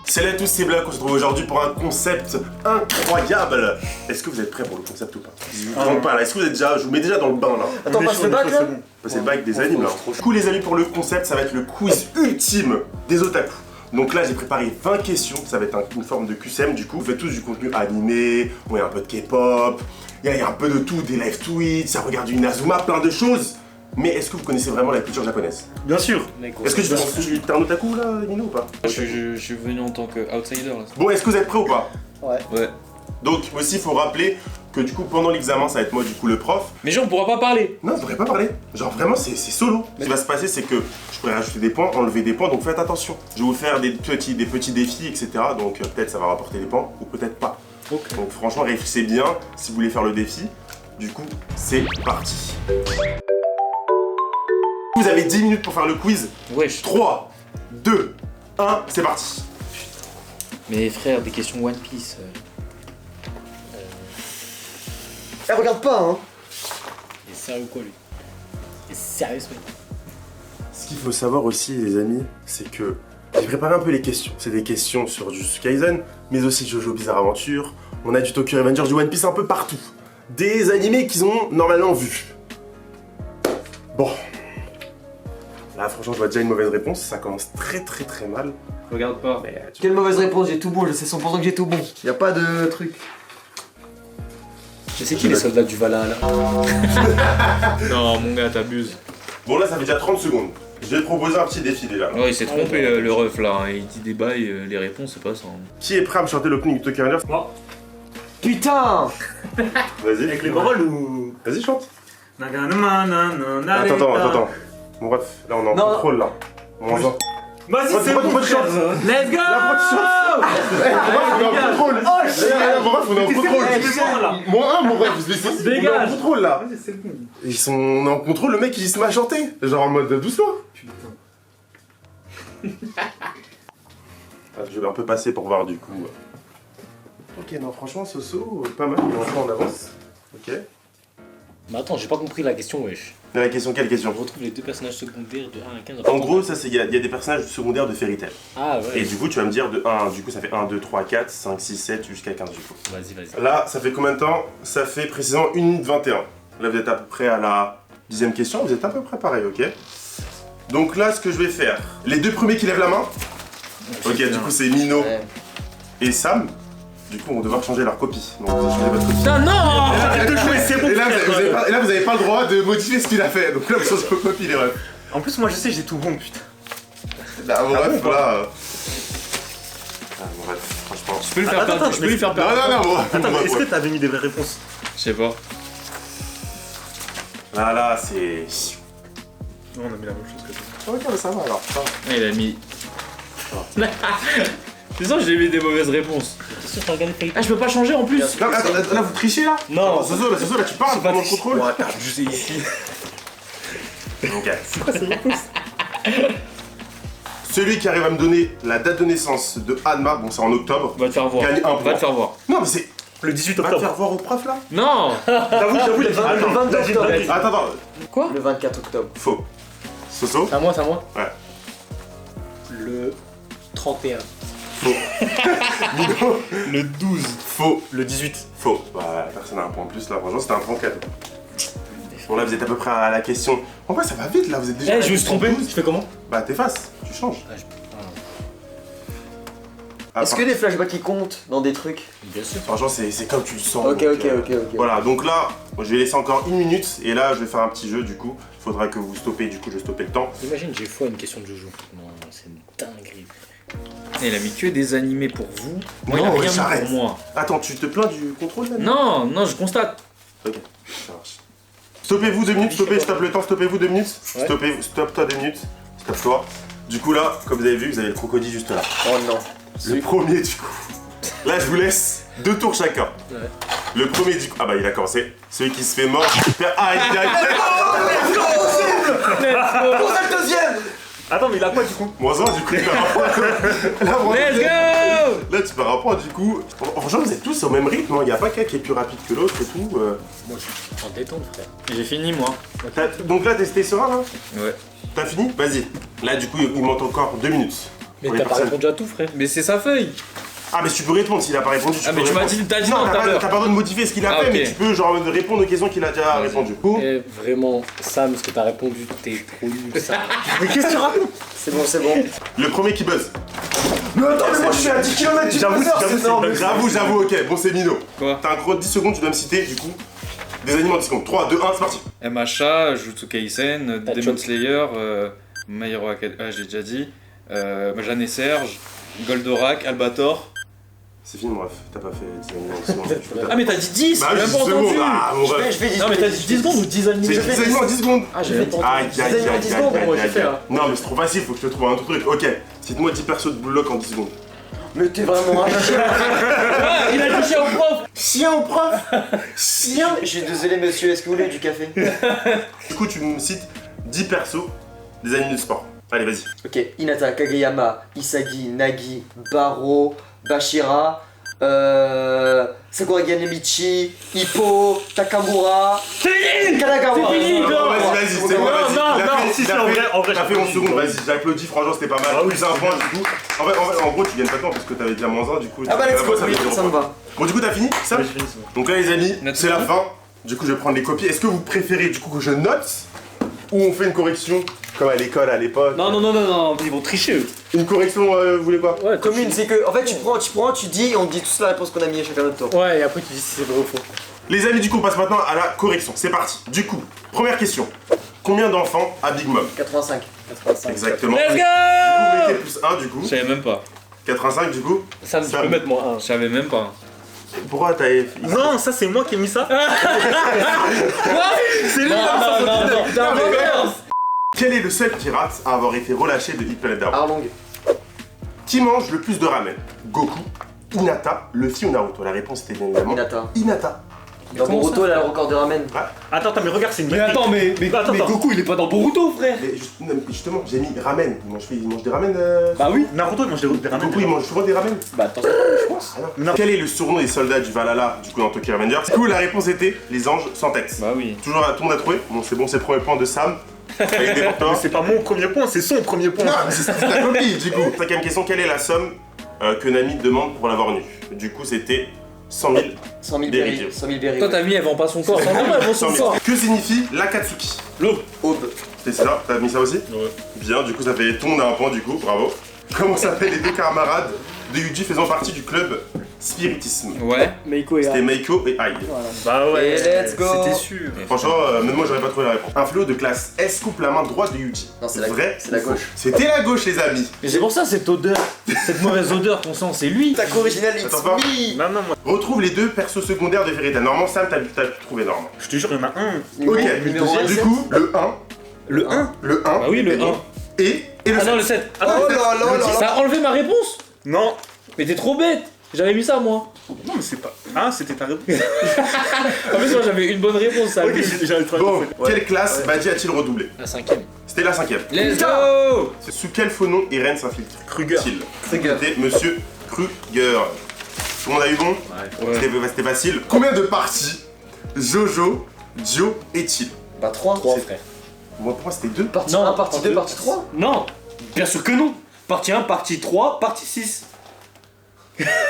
Salut à tous, c'est Black, on se retrouve aujourd'hui pour un concept incroyable. Est-ce que vous êtes prêts pour le concept ou pas? Je vous demande pas là, est-ce que vous êtes déjà, je vous mets déjà dans le bain là. Attends, passe le bac là. Passez le bac des animes là. Du coup les amis, pour le concept, ça va être le quiz ultime des otaku. Donc là j'ai préparé 20 questions, ça va être une forme de QCM du coup. Vous faites tous du contenu animé, il y a un peu de K-pop, il y a un peu de tout, des live tweets, ça regarde du Inazuma, plein de choses. Mais est-ce que vous connaissez vraiment la culture japonaise? Bien sûr. Est-ce que tu es un otaku là, Nino, ou pas? Je suis venu en tant qu'outsider là. Bon, est-ce que vous êtes prêts ou pas? Ouais. Donc aussi il faut rappeler que du coup pendant l'examen ça va être moi du coup le prof. Mais genre on pourra pas parler. Non, je pourrais pas parler. Genre vraiment c'est solo. Ce qui va se passer c'est que je pourrais rajouter des points, enlever des points, donc faites attention. Je vais vous faire des petits défis, etc. Donc peut-être ça va rapporter des points ou peut-être pas. Ok. Donc franchement réfléchissez bien si vous voulez faire le défi. Du coup c'est parti. Vous avez 10 minutes pour faire le quiz. Wesh. 3, 2, 1, c'est parti. Mais frère, des questions One Piece. Eh, regarde pas, hein. Il est sérieux quoi lui? Il est sérieux ce mec. Ce qu'il faut savoir aussi les amis, c'est que j'ai préparé un peu les questions. C'est des questions sur Jujutsu Kaisen, mais aussi Jojo Bizarre Adventure. On a du Tokyo Revengers, du One Piece un peu partout. Des animés qu'ils ont normalement vus. Bon. Là franchement je vois déjà une mauvaise réponse, ça commence très mal. Regarde pas. Mais, Quelle mauvaise réponse, j'ai tout bon, je sais 100% que j'ai tout bon. Y a pas de truc. Mais c'est qui les soldats du Valhalla? Non mon gars t'abuses. Bon là ça fait déjà 30 secondes. Je vais te proposer un petit défi déjà. Ouais il s'est trompé le ref là, hein. Il dit des bails, les réponses c'est pas ça. Hein. Qui est prêt à me chanter l'opening du Tokyo Revengers? Moi. Putain. Vas-y. Avec les paroles ou. Vas-y chante. Attends. Attends. Bon bref, là on est en Non. contrôle là. Vas-y, c'est Pourquoi bon, tu chantes? Let's go! Là, pourquoi tu chantes? On est en contrôle. Oh shit. Mon ref, on est en contrôle. là. Moi, mon ref, on est en Dégage. contrôle là. Vas-y, c'est bon. Ils sont en contrôle, le mec il se met à chanter. Genre en mode doucement. Je vais un peu passer pour voir du coup. Ok, non, franchement, Soso, pas mal, il est encore en avance. Ok. Mais attends, j'ai pas compris la question, wesh. Mais la question, quelle question? On retrouve les deux personnages secondaires de 1 à 15. En gros, ça c'est il y a des personnages secondaires de Fairy Tail. Ah ouais. Et du coup, tu vas me dire de 1, du coup, ça fait 1, 2, 3, 4, 5, 6, 7 jusqu'à 15 du coup. Vas-y. Là, ça fait combien de temps? Ça fait précisément 1 minute 21. Là, vous êtes à peu près à la 10e question, vous êtes à peu près pareil, ok? Donc là, ce que je vais faire, les deux premiers qui lèvent la main. Ok, du coup, c'est Mino Ouais. et Sam. Du coup, on va devoir changer leur copie. Donc, vous changez votre copie. Putain non! Arrête de jouer, c'est bon. Et là, vous avez pas le droit de modifier ce qu'il a fait. Donc là, vous changez vos copies, les refs. En plus, moi je sais, j'ai tout bon, putain. Là, bon, bref, là. Ah, bon, bref, franchement. Je peux lui faire Attends, perdre. Je peux lui faire Non, perdre. non, bon. Attends, mais est-ce Ouais. que t'avais mis des vraies réponses? Je sais pas. Là, c'est. Non, on a mis la même chose que toi. Ok, mais ça va alors. Ça va. Ah, il a mis. C'est ça, j'ai mis des mauvaises réponses. T'es sûr que t'as regardé Fairy Ah, je peux pas changer en plus? Non, mais attends, là, vous trichez là? Non. Soso, là, tu parles C'est pas pendant le triche. contrôle. Ouais, je sais ici. Ok. Celui qui arrive à me donner la date de naissance de Hanma, bon, c'est en octobre. Va te faire voir. Gagne un point. Va te faire voir. Non, mais c'est. Le 18 Va te octobre. faire voir au prof là? Non! J'avoue, Le 22 octobre. Attends. Quoi? Le 24 octobre. Faux. Soso? C'est à moi. Ouais. Le 31. Faux. Le 12. Faux. Le 18. Faux. Bah, personne n'a un point en plus là. Franchement, c'était un point cadeau. Bon, là, vous êtes à peu près à la question. En vrai, ça va vite là. Vous êtes déjà. Eh, je me suis trompé. Je fais comment? Bah, t'effaces. Tu changes. Ah, Est-ce que les flashbacks ils comptent dans des trucs? Bien sûr. Franchement, c'est comme tu le sens. Ok, donc, ok. Voilà, donc là, je vais laisser encore 1 minute et là, je vais faire un petit jeu du coup. Il faudra que vous stoppez, du coup, je vais stopper le temps. Imagine, j'ai foi à une question de Jojo. Non, c'est une dinguerie. Il a mis que des animés pour vous. Moi, il Non, a rien j'arrête. mis pour moi. Attends, tu te plains du contrôle là? Non, je constate. Ok, ça marche. Stoppez-vous 2 minutes, stoppez, je tape le temps, stoppez-vous 2 minutes. Ouais. Stop-toi 2 minutes. Stop-toi. Du coup là, comme vous avez vu, vous avez le crocodile juste là. Oh non. Le premier du coup. Là, je vous laisse 2 tours chacun. Ouais. Le premier du coup. Ah bah, il a commencé. Celui qui se fait mort. Ah, il a. Pour ça le deuxième. Attends, mais il a quoi du coup? Moins 1, du coup, il perd un point. Là, vraiment, Let's go! Là, tu perds un point, du coup. Franchement, vous êtes tous au même rythme, il n'y a pas qu'un qui est plus rapide que l'autre et tout. Moi, je suis en détente, frère. J'ai fini moi. Donc là, t'es serein, là? Ouais. T'as fini? Vas-y. Là, du coup, il manque encore 2 minutes. Mais pour les t'as pas personnes. répondu à tout, frère. Mais c'est sa feuille. Ah, mais tu peux répondre s'il a pas répondu. Ah, mais tu m'as dit, t'as dit non, non tout à t'as l'heure. pas le droit de modifier ce qu'il a Ah, fait, ok. mais tu peux genre répondre aux questions qu'il a déjà Vas-y. répondu. Et vraiment, Sam, ce que t'as répondu, t'es trop nul, Sam. Mais qu'est-ce que tu racontes? C'est bon, c'est bon. Le premier qui buzz. Mais attends, mais moi je suis à 10 km du J'avoue, buzzer, j'avoue, c'est énorme. J'avoue, ok, bon c'est Mino. Quoi? T'as un gros 10 secondes, tu dois me citer du coup des animaux en 10 secondes. 3, 2, 1, c'est parti. MHA, Jutsu Kaisen, T'as Demon choqué. Slayer, My Hero Academia, j'ai déjà dit, Jeanne et Serge, Goldorak, Albator. C'est fini, mon ref, t'as pas fait 10 animaux en 10 secondes. Du coup, Ah mais t'as dit 10, bah, j'ai même 10 pas entendu. secondes, ah mon ref. Je fais 10 Non mais t'as dit 10 secondes ou 10 C'est animés? 10 animaux en 10 secondes. Ah, j'ai même pas entendu. Aïe, aïe, aïe, Des animaux en 10 aïe, secondes, aïe, moi, aïe, j'ai fait, aïe. là. Non, mais c'est trop facile, faut que je te trouve un autre truc. Ok, cite-moi 10 persos de Blue Lock en 10 secondes. Mais t'es vraiment un chien. Ah, il a touché au prof. Chien au prof. Chien. Je suis désolé, monsieur, est-ce que vous voulez du café? Du coup, tu me cites 10 persos des animaux de sport. Allez, vas-y. Ok, Hinata, Kageyama, Isagi, Nagi, Baro, Bashira, Sakuragi Michi, Hippo, Takamura, Kanagawa. C'est fini, Non, non. vas-y, c'est bon, Non, vas-y. non, Il a non, fait- si, il a si, en fait- vrai, il a fait 11 secondes, j'applaudis. vas-y, j'applaudis, franchement, c'était pas mal. Ah oui, Plus un point, du coup. En gros, tu gagnes pas de temps parce que t'avais déjà moins 1, du coup. Ah bah let's go, ça fait oui, zéro ça me point. va. Bon, du coup, t'as fini ça Ouais, j'ai fini, c'est bon. Donc là, les amis, Note c'est la tout. fin. Du coup, je vais prendre les copies. Est-ce que vous préférez, du coup, que je note ou on fait une correction comme à l'école à l'époque? Non, non, non, non, non, ils vont tricher eux. Une correction, vous voulez quoi? Ouais, Commune, c'est que, en fait, tu prends, tu dis et on te dit tous la réponse qu'on a mis à chacun notre tour. Ouais, et après tu dis si c'est vrai ou faux. Les amis, du coup, on passe maintenant à la correction. C'est parti. Du coup, première question. Combien d'enfants a Big Mom? 85. 85. Exactement. Let's Vous go. mettez plus 1 du coup. Je savais même pas. 85 du coup. Sam, tu Sam. peux mettre moi Je savais même pas. Pourquoi t'as. Non, ça c'est moi qui ai mis ça. C'est lui Non, non, non, non. Non, mais merde. Quel est le seul pirate à avoir été relâché de Hit Planet Down? Arlong. Qui mange le plus de ramen? Goku, Hinata, Luffy ou Naruto? La réponse était bien évidemment Hinata. Hinata. Dans Boruto, elle a le record de ramen. Attends, attends, mais regarde, c'est une Mais attends, mais Attends, attends. Goku il est pas dans Boruto, frère. Mais non, mais justement, j'ai mis ramen. Il mange des ramen. Bah oui. Naruto il mange des ramen. Goku il mange souvent des ramen. Bah attends, je pense. Ah non. Non. Quel est le surnom des soldats du Valhalla du coup dans Tokyo Revengers? Du coup la réponse était les anges sans tête. Bah oui. Toujours tout le monde a trouvé. Bon c'est le premier point de Sam. Avec des Mais porteurs. c'est pas mon premier point, c'est son premier point. Non, mais c'est ta copie du coup. Cinquième question, quelle est la somme que Nami demande pour l'avoir nue? Du coup c'était 100 000. 100 000 Berry. berries. 100 000 berries. Toi ta vie elle vend pas son corps. Sans elle vend 100 son 000. corps. Que signifie l'Akatsuki? L'aube. Aube. C'est ça, t'as mis ça aussi? Ouais. Bien, du coup ça fait tout le monde a un point du coup, bravo. Comment s'appellent les deux camarades de Yuji faisant partie du club Spiritisme? Ouais. Meiko et C'était Meiko et Ai. Bah ouais. Et let's go. C'était sûr. Franchement, même moi j'aurais pas trouvé la réponse. Un fléau de classe S coupe la main droite de Yuji. Non, c'est la Vrai, c'est la ou faux? gauche. C'était la gauche, les amis. Mais c'est pour ça cette odeur, cette mauvaise odeur qu'on sent, c'est lui. Tac original, it's Attends pas. me. Non, non, moi. Retrouve les deux persos secondaires de Fairy Tail. Normalement, Sam, t'as pu trouver normalement. Je te jure, il y en a un. Ok, Numéro du 7. coup, le 1, Le 1. le 1. Bah oui le 1. Et le Ah 7. non le 7. Oh là là là là. Ça a enlevé ma réponse. Non. Mais t'es trop bête. J'avais mis ça moi. Non, mais c'est pas. Ah, c'était ta réponse. En plus moi j'avais une bonne réponse ça. Ok, j'avais trouvé. Bon, quelle classe Badji a-il redoublé? La 5ème. C'était la 5ème. Let's go. Sous quel faux nom Eren s'infiltre-t-il? Kruger. Kruger. C'était Monsieur Kruger. Tout le monde a eu bon? C'était facile. Combien de parties Jojo, Dio et-il? Bah 3. 3 frère. Moi, pour moi, c'était 2. Partie Non, 1, partie 2, partie 3. Non. Bien sûr que non. Partie 1, partie 3, partie 6.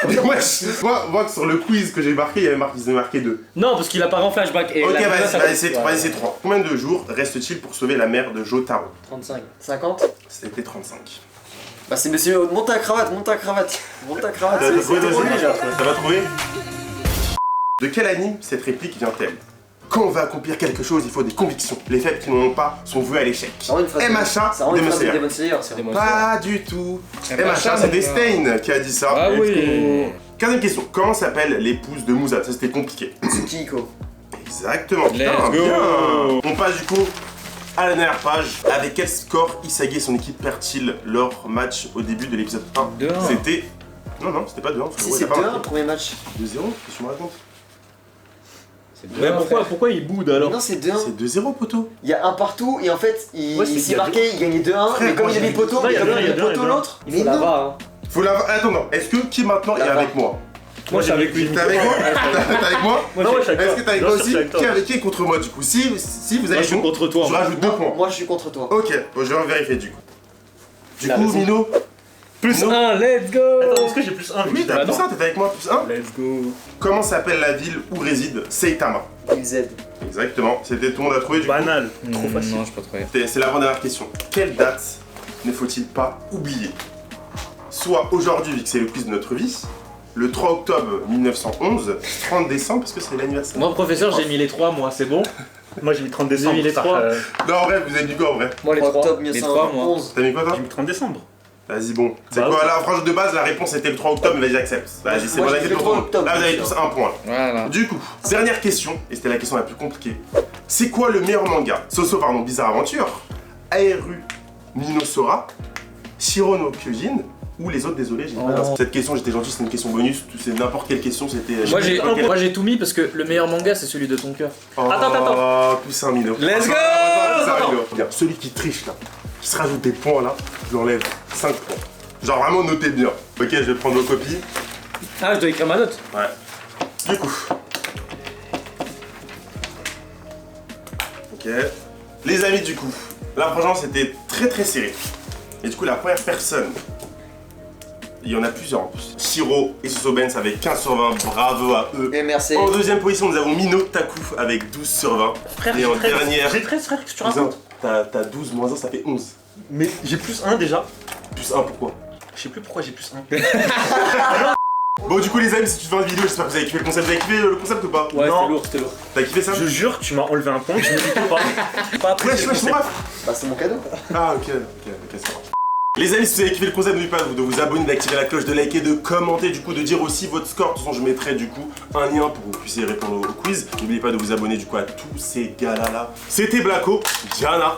Wesh, moi, sur le quiz que j'ai marqué, il y avait marqué 2. Non, parce qu'il apparaît en flashback. Et Ok, la première, ça vas-y, fait- c'est 3. Combien de jours reste-t-il pour sauver la mère de Jotaro? 35. 50. C'était 35. Bah c'est monsieur, monte ta cravate, monte ta cravate. Monte ta cravate. T'as c'est- trouvé, c'est toi trop aussi? nul, genre. Ça va trouver? De quel anime cette réplique vient-elle? Quand on va accomplir quelque chose, il faut des convictions. Les faits qui n'en ont pas sont voués à l'échec. Ça rend une phrase de- MHA, ça rend une Demon phrase de Slayer. Demon Slayer, c'est Demon Pas du tout. MHA, c'était Stein qui a dit ça. Ah oui. Quatrième question. Comment s'appelle l'épouse de Musa? Ça, c'était compliqué. Tsukihiko. Exactement. Putain, Let's go. bien. On passe du coup à la dernière page. Avec quel score Isagi et son équipe perdent-ils leur match au début de l'épisode 1? 2-1. C'était... Non, c'était pas 2-1. Si c'est 2-1 le premier match. 2-0, qu'est-ce que tu me racontes? Mais pourquoi il boude alors? Non, c'est 2-1. C'est 2-0, poteau. Il y a un partout et en fait, Ouais, c'est il s'est qu'il y a marqué, il gagnait 2-1. Frère, Mais comme moi, il a j'ai mis poteau, Non, il y a comme deux, il il y a a mis deux, poteau il y a l'autre. Il faut la va, hein. Faut la... Attends, non. Est-ce que qui maintenant est La avec moi? Moi, je suis avec lui. T'es avec moi? T'es avec moi? Non, ouais, je suis avec Est-ce toi. que t'es avec Bien moi sûr, aussi? je suis avec toi. Qui est contre moi du coup? Si vous Moi, avez je suis bon, contre toi. je rajoute 2 points. Moi, je suis contre toi. Ok, bon, je vais vérifier du coup. Du La coup, raison. Mino, Plus Non. 1, let's go. Attends, est-ce que j'ai plus 1 Oui, t'as plus 1, t'étais avec moi, plus 1. Let's go. Comment s'appelle la ville où réside Saitama? Il Z. Exactement, c'était tout le monde a trouvé du coup. Banal. Trop Non, facile. je peux pas trouver. C'est l'avant-dernière question. Quelle date ne faut-il pas oublier? Soit aujourd'hui, vu que c'est le quiz de notre vie, le 3 octobre 1911, 30 décembre, parce que c'est l'anniversaire. Moi, professeur, j'ai mis les 3, moi, c'est bon. Moi j'ai mis 30 décembre. mis les ça, trois. Non, en vrai, vous avez du quoi en vrai? Moi, les 3. Octobre Les trois, moi. 1911. T'as mis quoi toi? J'ai mis 30 décembre. Vas-y, bon. C'est Bah, quoi ok. là, franchement de base, la réponse était le 3 octobre, mais vas-y, j'accepte. Vas-y, c'est Moi, bon, j'ai j'accepte fait le pour 3 tout le monde. octobre, Là, vous avez bien tous sûr. un point. Voilà. Du coup, dernière question, et c'était la question la plus compliquée. C'est quoi le meilleur manga? Pardon, Bizarre Aventure, Aeru Ninosora, Shiro no Kyojin ou les autres? Désolé, j'ai pas Oh. cette question, j'étais gentil, c'est une question bonus, c'est n'importe quelle question, c'était. Moi, j'ai tout mis parce que le meilleur manga, c'est celui de ton cœur. Oh, Attends. Plus un Mino. Let's go. Plus un Mino. Bien, celui qui triche là, qui se rajoute des points là, je lui enlève 5 points. Genre vraiment notez bien. Ok, je vais prendre vos copies. Ah, je dois écrire ma note. Ouais. Du coup. Ok. Les amis, du coup, là, franchement, c'était très serré. Et du coup, la première personne, il y en a plusieurs en plus. Shiro et Sosobens avec 15 sur 20, bravo à eux. Et merci. En deuxième position, nous avons Mino Taku avec 12 sur 20. Frère, Et en j'ai 13. dernière, J'ai 13 frère, qu'est-ce que tu Cousin, racontes? t'as 12 moins 1, ça fait 11. Mais j'ai plus 1 déjà. Plus 1, pourquoi? Je sais plus pourquoi j'ai plus 1. Bon, du coup, les amis, si tu te fais une vidéo, j'espère que vous avez kiffé le concept. Vous avez kiffé le concept ou pas? Ouais, Non. c'était lourd. T'as kiffé ça? Je jure, tu m'as enlevé un point, je me dis pas après. Wesh, mon ref. Bah, c'est mon cadeau. Ah, ok, ça marche. Les amis, si vous avez kiffé le concept, n'oubliez pas de vous abonner, d'activer la cloche, de liker, de commenter, du coup, de dire aussi votre score. De toute façon, je mettrai du coup un lien pour que vous puissiez répondre au quiz. N'oubliez pas de vous abonner du coup à tous ces gars-là. C'était Blacko, Diana,